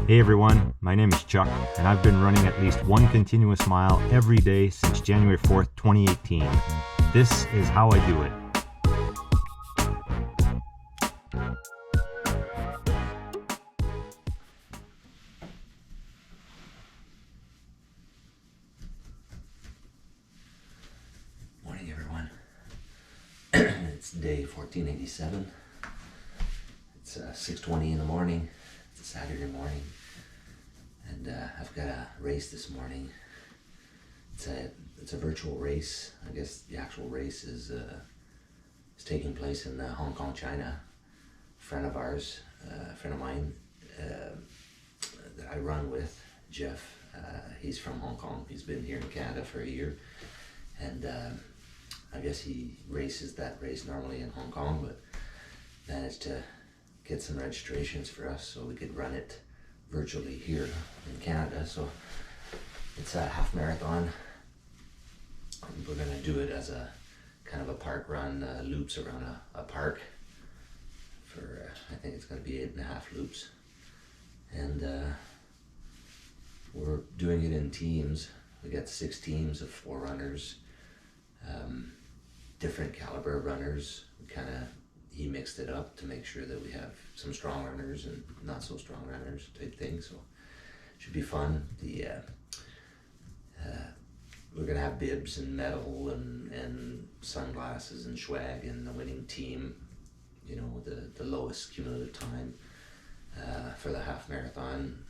Hey everyone, my name is Chuck, and I've been running at least one continuous mile every day since January 4th, 2018. This is how I do it. Morning everyone. It's day 1487. It's 6:20 in the morning. It's a Saturday morning, and I've got a race this morning. It's a virtual race. I guess the actual race is taking place in Hong Kong, China. A friend of mine that I run with, Jeff. He's from Hong Kong. He's been here in Canada for a year, and I guess he races that race normally in Hong Kong, but managed to get some registrations for us so we could run it virtually here in Canada. So it's a half marathon. We're going to do it as a kind of a park run, loops around a park for, I think it's going to be 8.5 loops. And we're doing it in teams. We got 6 teams of 4 runners, different caliber runners. He mixed it up to make sure that we have some strong runners and not so strong runners type thing. So it should be fun. We're gonna have bibs and medal and sunglasses and swag, and the winning team, you know, the lowest cumulative time for the half marathon,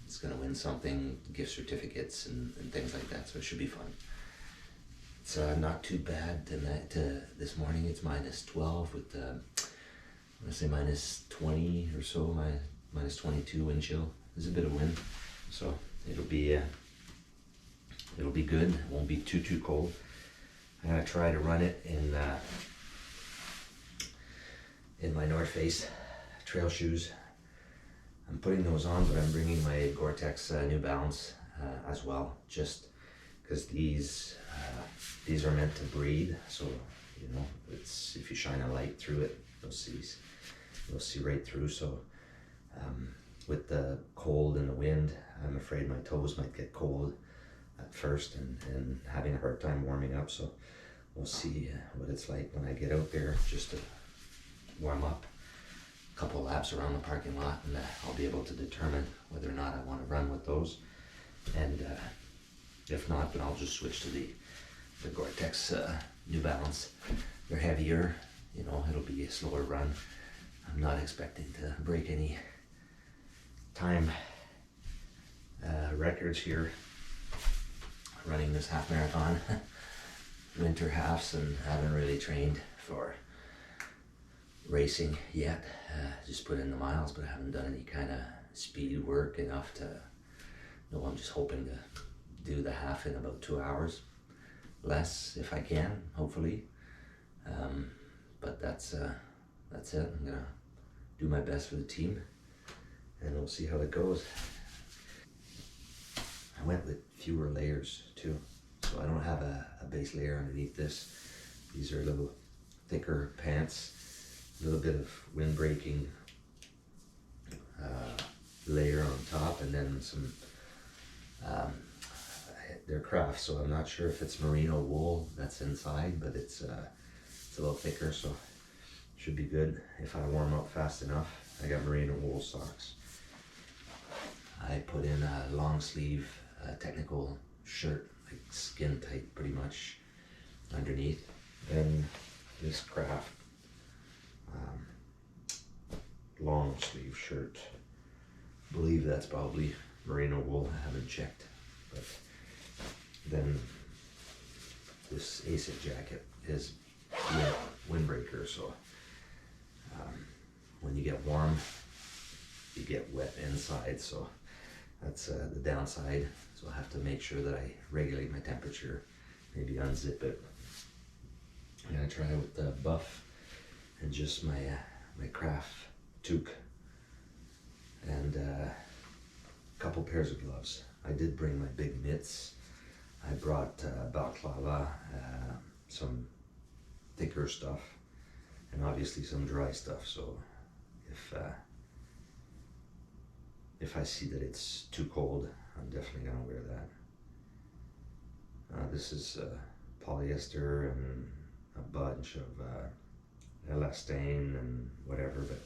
is gonna win something, gift certificates and things like that. So it should be fun. It's not too bad tonight. This morning it's minus 12 with I'm gonna say minus 20 or so, minus 22 wind chill. There's a bit of wind, so it'll be good. It won't be too cold. I'm gonna try to run it in my North Face trail shoes. I'm putting those on, but I'm bringing my Gore-Tex New Balance as well, just because these are meant to breathe. So, you know, it's, if you shine a light through it, you'll see right through. So with the cold and the wind, I'm afraid my toes might get cold at first and having a hard time warming up. So we'll see what it's like when I get out there, just to warm up a couple laps around the parking lot, and I'll be able to determine whether or not I want to run with those. And if not, then I'll just switch to the Gore-Tex New Balance. They're heavier, you know, it'll be a slower run. I'm not expecting to break any time records here running this half marathon. Winter halves, and haven't really trained for racing yet. Just put in the miles, but I haven't done any kind of speed work enough to know. I'm just hoping to do the half in about 2 hours less if I can, hopefully. But that's it. I'm gonna do my best for the team, and we'll see how it goes. I went with fewer layers too, so I don't have a base layer underneath this. These are a little thicker pants, a little bit of windbreaking layer on top, and then some they're craft, so I'm not sure if it's merino wool that's inside, but it's a little thicker, so should be good if I warm up fast enough. I got merino wool socks. I put in a long sleeve technical shirt, like skin tight pretty much underneath. Then this craft long sleeve shirt. I believe that's probably merino wool. I haven't checked. But then this ASIC jacket is windbreaker, so when you get warm, you get wet inside, so that's the downside. So I'll have to make sure that I regulate my temperature, maybe unzip it. I'm gonna try with the buff and just my craft toque, and a couple pairs of gloves. I did bring my big mitts. I brought balaclava, some thicker stuff, and obviously some dry stuff. So if if I see that it's too cold, I'm definitely gonna wear that. This is polyester and a bunch of elastane and whatever, but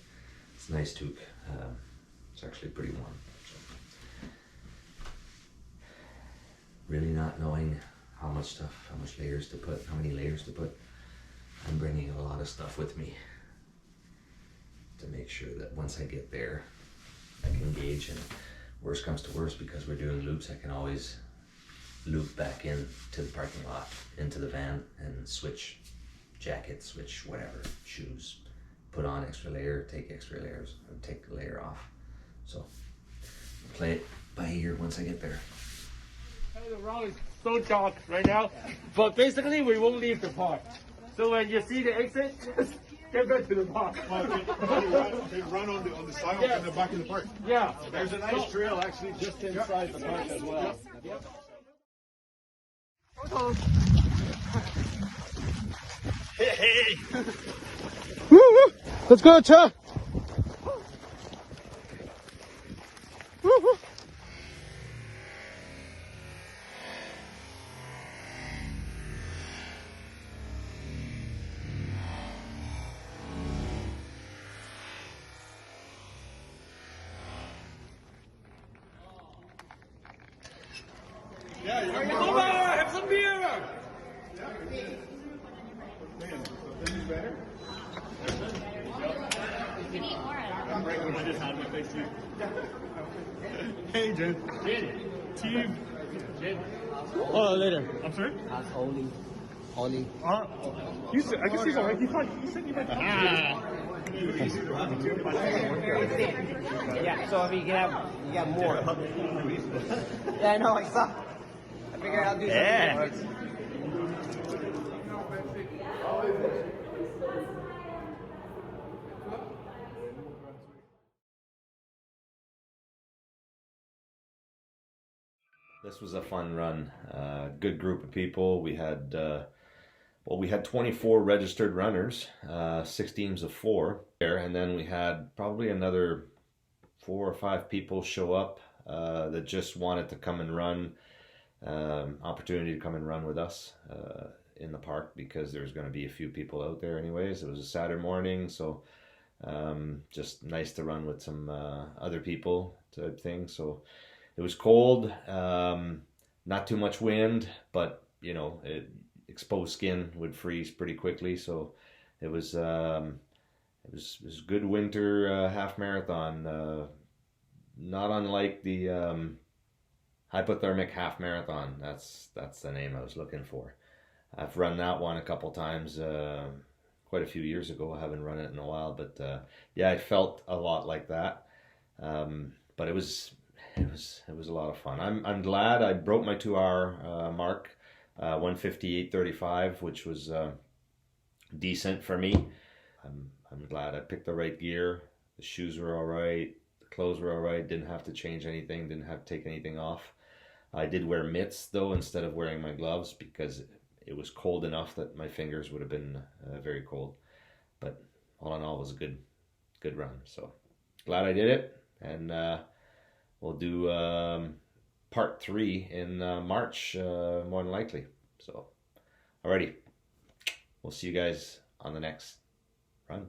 it's nice toque. It's actually pretty warm. So. Really not knowing how much layers to put, how many layers to put. I'm bringing a lot of stuff with me to make sure that once I get there, I can gauge, and worst comes to worst, because we're doing loops, I can always loop back in to the parking lot, into the van, and switch jackets, switch whatever, shoes, put on extra layer, take extra layers, and take the layer off. So play it by ear once I get there. The road is so dark right now, but basically we won't leave the park. So when you see the exit, just get back to the park. They run on the sidewalk in the back of the park. Yeah. There's a nice trail actually just inside the park as well. Hey! Woo-hoo. Let's go, Chuck! Woo-hoo. Yeah, Come on, have some beer! better. Hey, Jen. Team. Oh, later. I'm sorry? That's Oli. You said, I guess he's alright. He said you might Yeah, so I mean, you got more. Yeah, I know, I saw. I figured I'll do something. This was a fun run. Good group of people. We had we had 24 registered runners, 6 teams of 4 there, and then we had probably another 4 or 5 people show up that just wanted to come and run, opportunity to come and run with us in the park, because there's going to be a few people out there anyways. It was a Saturday morning, so just nice to run with some other people type thing. So it was cold, not too much wind, but you know, exposed skin would freeze pretty quickly. So it was good winter half marathon, not unlike the hypothermic half marathon. That's the name I was looking for. I've run that one a couple times, quite a few years ago. I haven't run it in a while, but yeah, I felt a lot like that. But it was a lot of fun. I'm glad I broke my 2-hour mark, 1:58:35, which was decent for me. I'm glad I picked the right gear. The shoes were all right. The clothes were all right. Didn't have to change anything. Didn't have to take anything off. I did wear mitts though instead of wearing my gloves, because it was cold enough that my fingers would have been very cold. But all in all, it was a good run. So glad I did it, and we'll do part 3 in March, more than likely. So, alrighty, we'll see you guys on the next run.